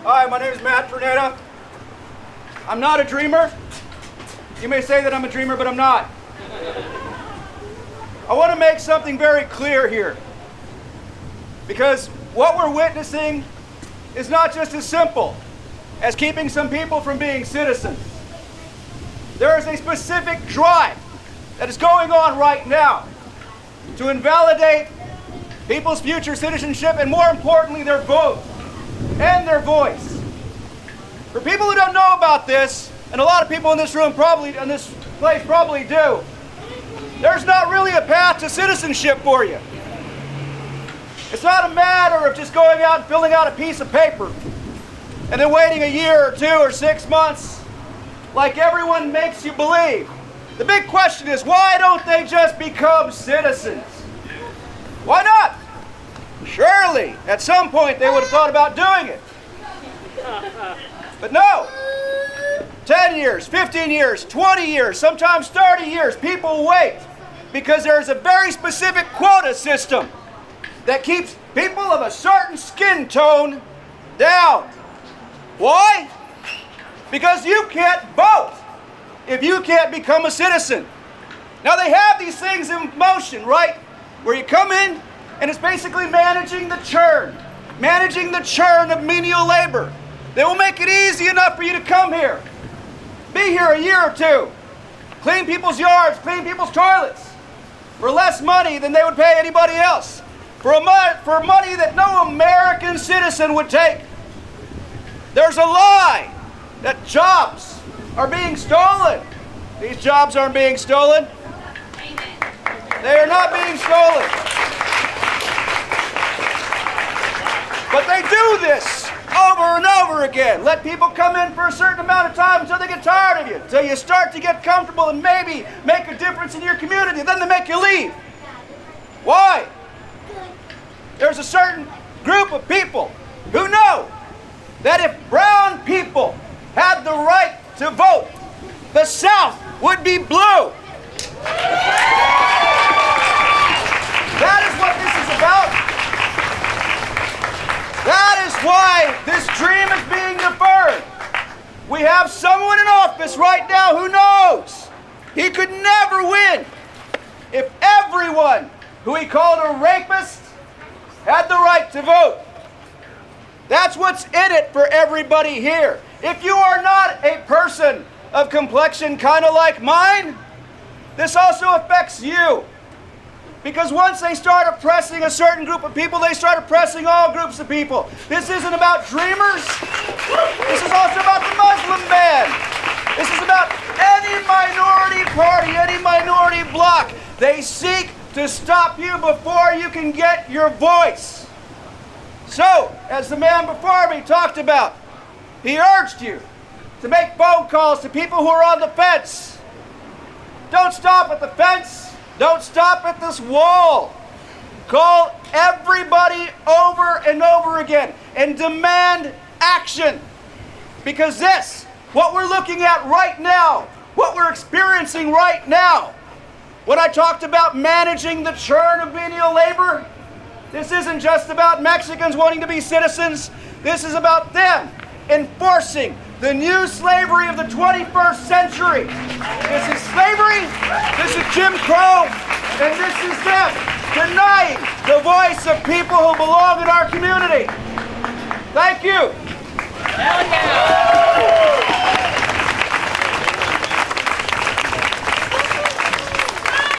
Hi, my name is Pruneda. I'm not a dreamer. You may say that I'm a dreamer, but I'm not. I want to make something very clear here, because what we're witnessing is not just as simple as keeping some people from being citizens. There is a specific drive that is going on right now to invalidate people's future citizenship and, more importantly, their vote and their voice. For people who don't know about this, and a lot of people in this room probably, in this place probably do, there's not really a path to citizenship for you. It's not a matter of just going out and filling out a piece of paper and then waiting a year or 2 or 6 months like everyone makes you believe. The big question is, why don't they just become citizens? Why not? Surely, at some point they would have thought about doing it. But no. 10 years, 15 years, 20 years, sometimes 30 years, people wait because there's a very specific quota system that keeps people of a certain skin tone down. Why? Because you can't vote if you can't become a citizen. Now they have these things in motion, right? Where you come in and it's basically managing the churn of menial labor. They will make it easy enough for you to come here, be here a year or 2, clean people's yards, clean people's toilets for less money than they would pay anybody else, for money that no American citizen would take. There's a lie that jobs are being stolen. These jobs aren't being stolen. They are not being stolen. But they do this over and over again. Let people come in for a certain amount of time until they get tired of you, until you start to get comfortable and maybe make a difference in your community. Then they make you leave. Why? There's a certain group of people who know that if brown people had the right to vote, the South would be blue. That is what this is about. That is why this dream is being deferred. We have someone in office right now who knows he could never win if everyone who he called a rapist had the right to vote. That's what's in it for everybody here. If you are not a person of complexion kind of like mine, this also affects you. Because once they start oppressing a certain group of people, they start oppressing all groups of people. This isn't about dreamers. This is also about the Muslim ban. This is about any minority party, any minority bloc. They seek to stop you before you can get your voice. So, as the man before me talked about, he urged you to make phone calls to people who are on the fence. Don't stop at the fence. Don't stop at this wall. Call everybody over and over again and demand action. Because this, what we're looking at right now, what we're experiencing right now, when I talked about managing the churn of menial labor, this isn't just about Mexicans wanting to be citizens. This is about them enforcing the new slavery of the 21st century. This is slavery, this is Jim Crow, and this is them denying the voice of people who belong in our community. Thank you.